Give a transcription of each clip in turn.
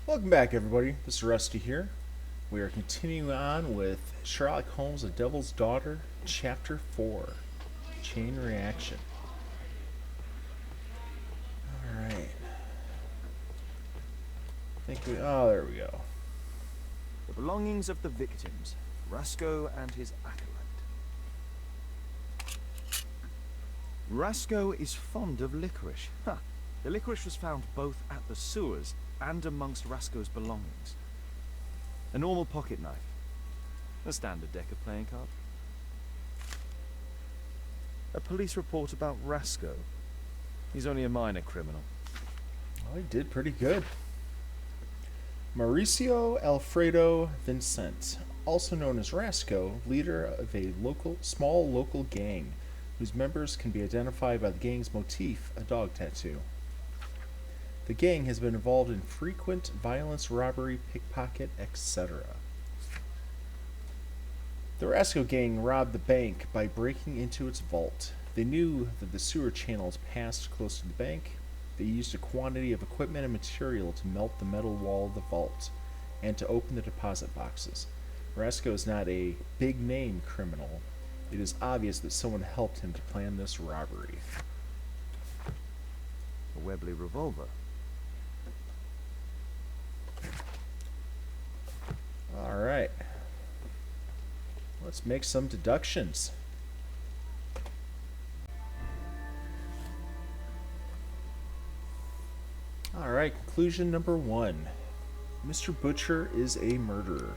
Welcome back, everybody. This is Rusty here. We are continuing on with Sherlock Holmes, The Devil's Daughter, Chapter 4, Chain Reaction. Alright. Oh, there we go. The belongings of the victims, Rasco and his acolyte. Rasco is fond of licorice. The licorice was found both at the sewers and amongst Rasco's belongings. A normal pocket knife. A standard deck of playing cards. A police report about Rasco. He's only a minor criminal. Well, he did pretty good. Mauricio Alfredo Vincent, also known as Rasco, leader of a small local gang, whose members can be identified by the gang's motif, a dog tattoo. The gang has been involved in frequent violence, robbery, pickpocket, etc. The Rasco gang robbed the bank by breaking into its vault. They knew that the sewer channels passed close to the bank. They used a quantity of equipment and material to melt the metal wall of the vault and to open the deposit boxes. Rasco is not a big-name criminal. It is obvious that someone helped him to plan this robbery. A Webley revolver. Alright. Let's make some deductions. Alright, conclusion number 1. Mr. Butcher is a murderer.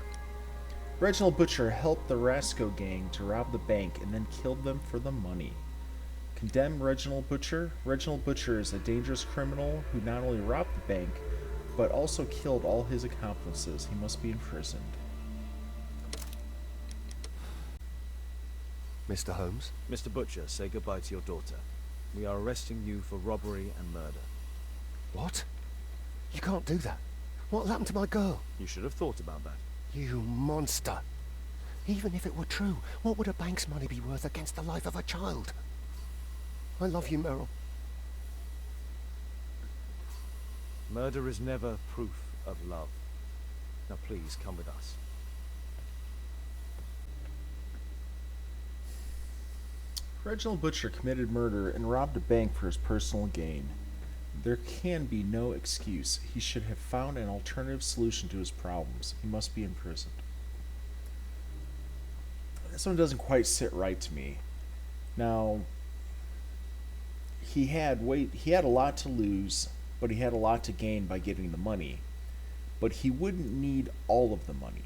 Reginald Butcher helped the Rasco gang to rob the bank and then killed them for the money. Condemn Reginald Butcher. Reginald Butcher is a dangerous criminal who not only robbed the bank, but also killed all his accomplices. He must be imprisoned. Mr. Holmes? Mr. Butcher, say goodbye to your daughter. We are arresting you for robbery and murder. What? You can't do that. What happened to my girl? You should have thought about that. You monster. Even if it were true, what would a bank's money be worth against the life of a child? I love you, Meryl. Murder is never proof of love. Now please, come with us. Reginald Butcher committed murder and robbed a bank for his personal gain. There can be no excuse. He should have found an alternative solution to his problems. He must be imprisoned. This one doesn't quite sit right to me. Now, he had a lot to lose, but he had a lot to gain by getting the money. But he wouldn't need all of the money.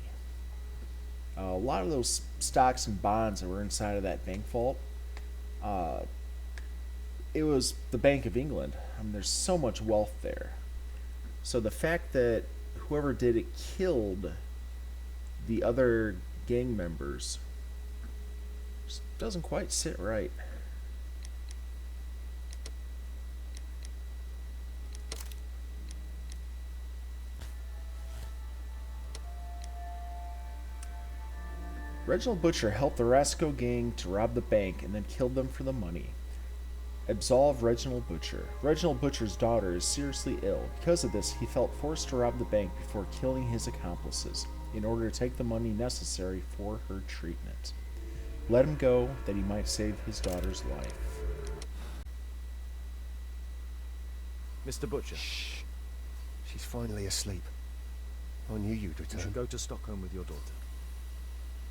A lot of those stocks and bonds that were inside of that bank vault, it was the Bank of England. I mean, there's so much wealth there. So the fact that whoever did it killed the other gang members just doesn't quite sit right. Reginald Butcher helped the Rasco gang to rob the bank and then killed them for the money. Absolve Reginald Butcher. Reginald Butcher's daughter is seriously ill. Because of this, he felt forced to rob the bank before killing his accomplices in order to take the money necessary for her treatment. Let him go that he might save his daughter's life. Mr. Butcher. Shh. She's finally asleep. I knew you'd You return. should go to Stockholm with your daughter.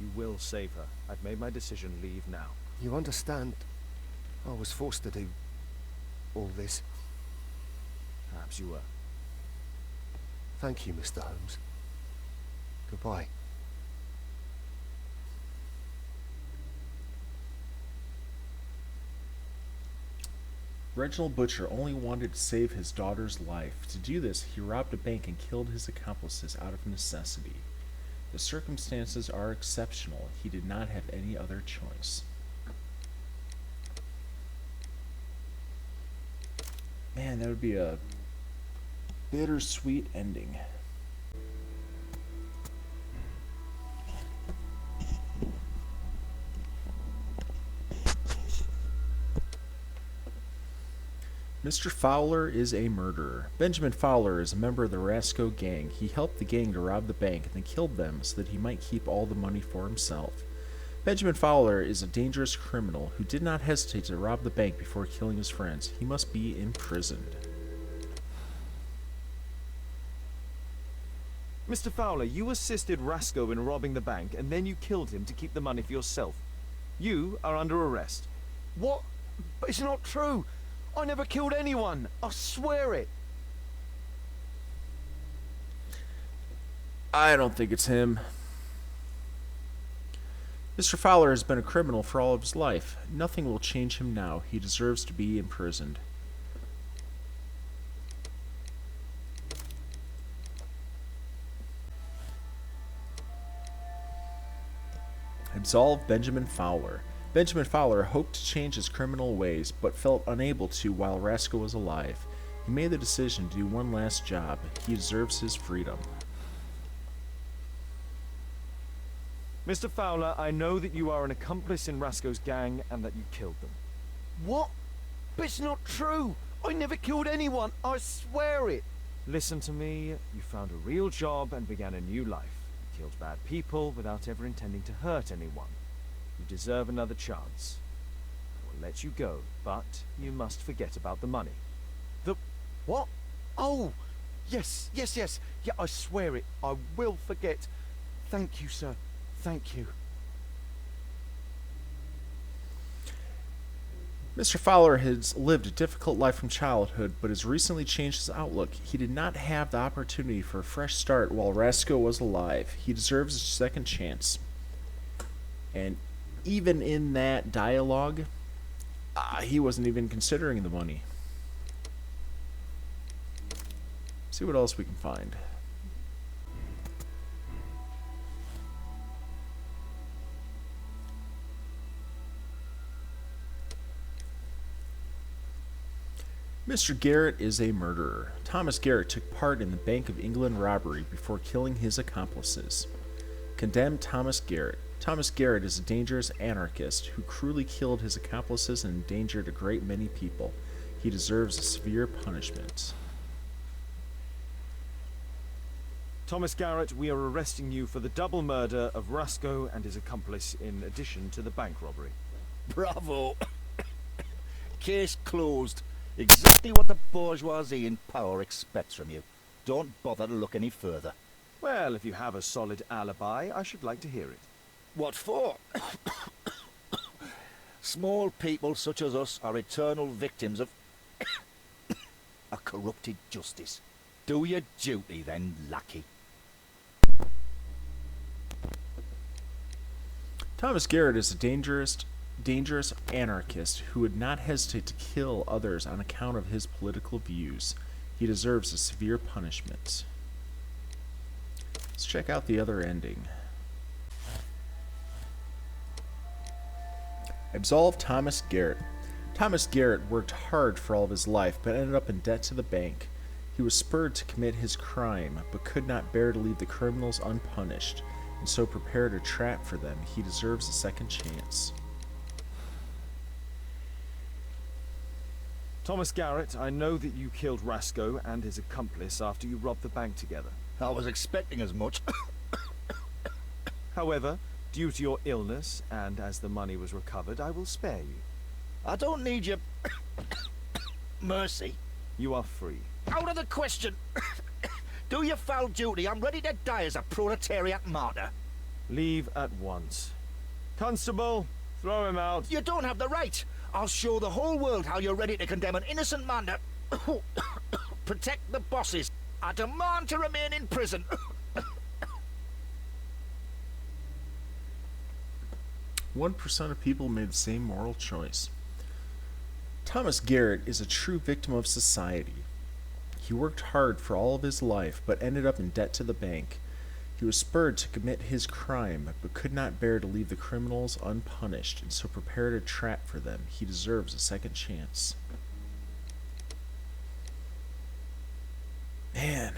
You will save her. I've made my decision. Leave now. You understand, I was forced to do all this. Perhaps you were. Thank you, Mr. Holmes. Goodbye. Reginald Butcher only wanted to save his daughter's life. To do this, he robbed a bank and killed his accomplices out of necessity. The circumstances are exceptional. He did not have any other choice. Man, that would be a bittersweet ending. Mr. Fowler is a murderer. Benjamin Fowler is a member of the Rasco gang. He helped the gang to rob the bank and then killed them so that he might keep all the money for himself. Benjamin Fowler is a dangerous criminal who did not hesitate to rob the bank before killing his friends. He must be imprisoned. Mr. Fowler, you assisted Rasco in robbing the bank, and then you killed him to keep the money for yourself. You are under arrest. What? But it's not true. I never killed anyone. I swear it. I don't think it's him. Mr. Fowler has been a criminal for all of his life. Nothing will change him now. He deserves to be imprisoned. Absolve Benjamin Fowler. Benjamin Fowler hoped to change his criminal ways, but felt unable to while Rasco was alive. He made the decision to do one last job. He deserves his freedom. Mr. Fowler, I know that you are an accomplice in Rasco's gang and that you killed them. What? But it's not true. I never killed anyone. I swear it. Listen to me. You found a real job and began a new life. You killed bad people without ever intending to hurt anyone. You deserve another chance. I will let you go, but you must forget about the money. The... what? Oh! Yes. Yeah, I swear it. I will forget. Thank you, sir. Thank you. Mr. Fowler has lived a difficult life from childhood, but has recently changed his outlook. He did not have the opportunity for a fresh start while Rasco was alive. He deserves a second chance. And even in that dialogue, he wasn't even considering the money. See what else we can find. Mr. Garrett is a murderer. Thomas Garrett took part in the Bank of England robbery before killing his accomplices. Condemn Thomas Garrett. Thomas Garrett is a dangerous anarchist who cruelly killed his accomplices and endangered a great many people. He deserves a severe punishment. Thomas Garrett, we are arresting you for the double murder of Rasco and his accomplice in addition to the bank robbery. Bravo! Case closed. Exactly what the bourgeoisie in power expects from you. Don't bother to look any further. Well, if you have a solid alibi, I should like to hear it. What for? Small people such as us are eternal victims of a corrupted justice. Do your duty then, lackey. Thomas Garrett is a dangerous anarchist who would not hesitate to kill others on account of his political views. He deserves a severe punishment. Let's check out the other ending. Absolve Thomas Garrett. Thomas Garrett worked hard for all of his life, but ended up in debt to the bank. He was spurred to commit his crime, but could not bear to leave the criminals unpunished, and so prepared a trap for them. He deserves a second chance. Thomas Garrett, I know that you killed Rasco and his accomplice after you robbed the bank together. I was expecting as much. However, due to your illness, and as the money was recovered, I will spare you. I don't need your mercy. You are free. Out of the question. Do your foul duty. I'm ready to die as a proletariat martyr. Leave at once. Constable, throw him out. You don't have the right. I'll show the whole world how you're ready to condemn an innocent man to protect the bosses. I demand to remain in prison. 1% of people made the same moral choice. Thomas Garrett is a true victim of society. He worked hard for all of his life, but ended up in debt to the bank. He was spurred to commit his crime, but could not bear to leave the criminals unpunished, and so prepared a trap for them. He deserves a second chance. Man,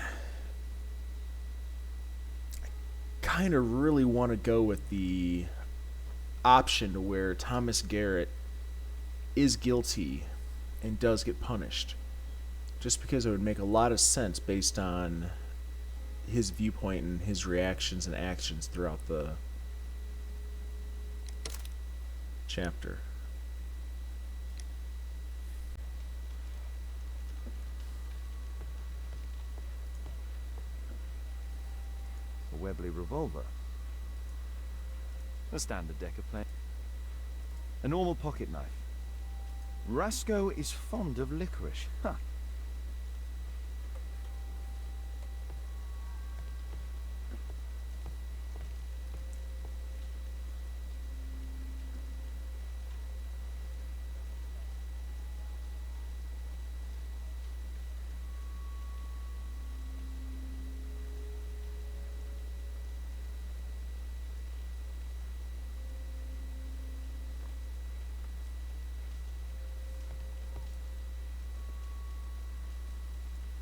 I kind of really want to go with the option to where Thomas Garrett is guilty and does get punished. Just because it would make a lot of sense based on his viewpoint and his reactions and actions throughout the chapter. A Webley revolver. A standard deck of play. A normal pocket knife. Rasco is fond of licorice. Huh.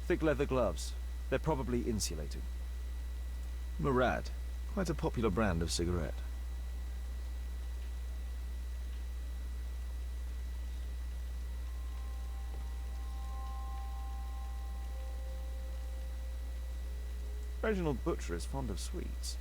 Thick leather gloves. They're probably insulated. Murad. Quite a popular brand of cigarette. Reginald Butcher is fond of sweets.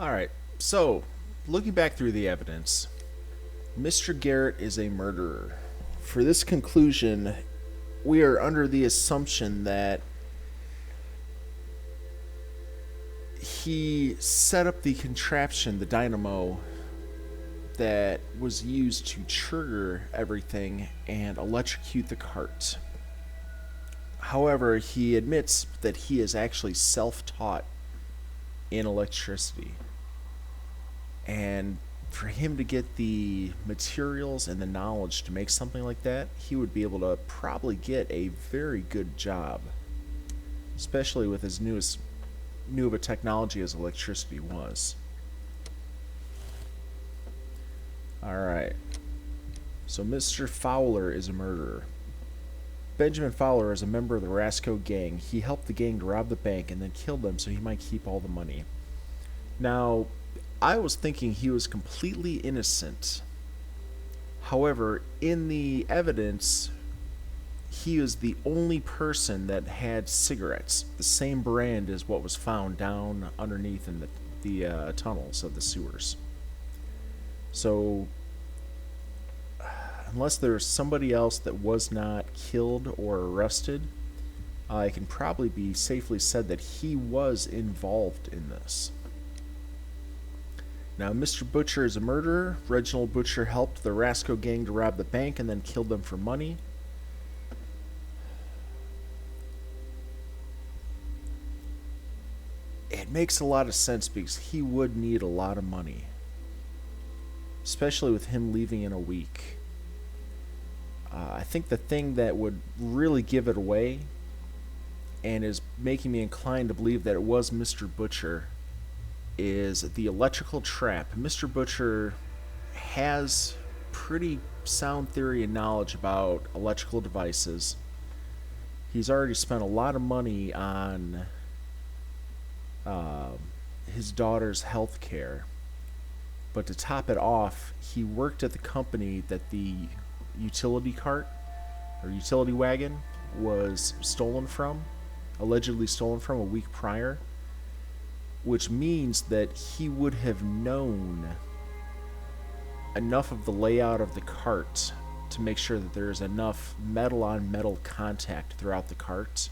Alright, so, looking back through the evidence, Mr. Garrett is a murderer. For this conclusion, we are under the assumption that he set up the contraption, the dynamo, that was used to trigger everything and electrocute the cart. However, he admits that he is actually self-taught in electricity. And for him to get the materials and the knowledge to make something like that, he would be able to probably get a very good job, especially with as new of a technology as electricity was. Alright, so Mr. Fowler is a murderer. Benjamin Fowler is a member of the Rasco gang. He helped the gang to rob the bank and then killed them so he might keep all the money. Now, I was thinking he was completely innocent. However, in the evidence, he was the only person that had cigarettes, the same brand as what was found down underneath in the tunnels of the sewers. So, unless there's somebody else that was not killed or arrested, it can probably be safely said that he was involved in this. Now, Mr. Butcher is a murderer. Reginald Butcher helped the Rasco gang to rob the bank and then killed them for money. It makes a lot of sense because he would need a lot of money, especially with him leaving in a week. I think the thing that would really give it away and is making me inclined to believe that it was Mr. Butcher is the electrical trap. Mr. Butcher has pretty sound theory and knowledge about electrical devices. He's already spent a lot of money on his daughter's health care. But to top it off, he worked at the company that the utility cart or utility wagon was allegedly stolen from a week prior, which means that he would have known enough of the layout of the cart to make sure that there is enough metal on metal contact throughout the cart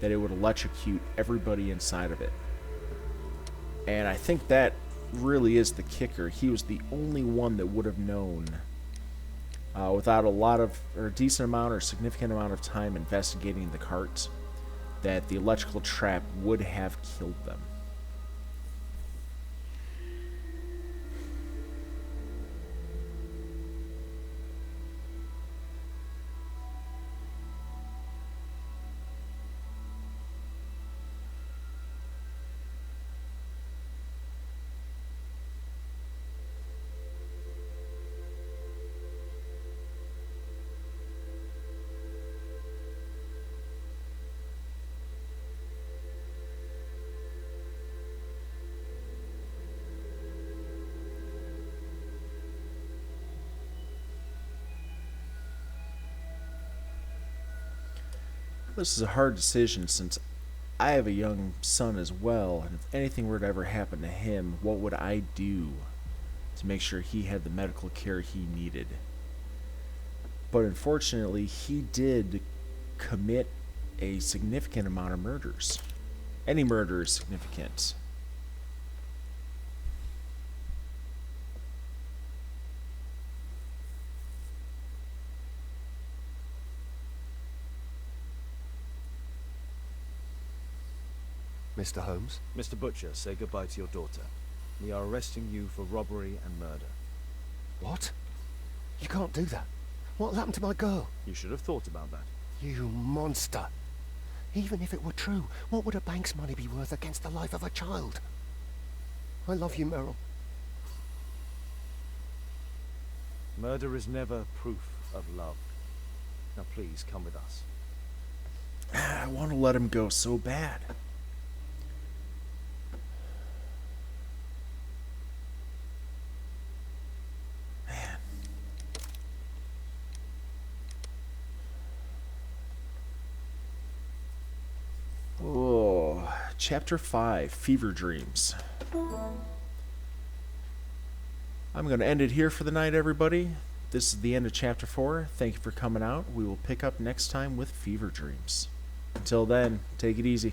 that it would electrocute everybody inside of it. And I think that really is the kicker. He was the only one that would have known, without a lot of, or a decent amount or significant amount of time investigating the cart, that the electrical trap would have killed them. This is a hard decision since I have a young son as well, and if anything were to ever happen to him, what would I do to make sure he had the medical care he needed? But unfortunately, he did commit a significant amount of murders. Any murder is significant. Mr. Holmes? Mr. Butcher, say goodbye to your daughter. We are arresting you for robbery and murder. What? You can't do that. What happened to my girl? You should have thought about that. You monster. Even if it were true, what would a bank's money be worth against the life of a child? I love you, Merrill. Murder is never proof of love. Now please, come with us. I want to let him go so bad. Chapter 5, Fever Dreams. I'm going to end it here for the night, everybody. This is the end of Chapter 4. Thank you for coming out. We will pick up next time with Fever Dreams. Until then, take it easy.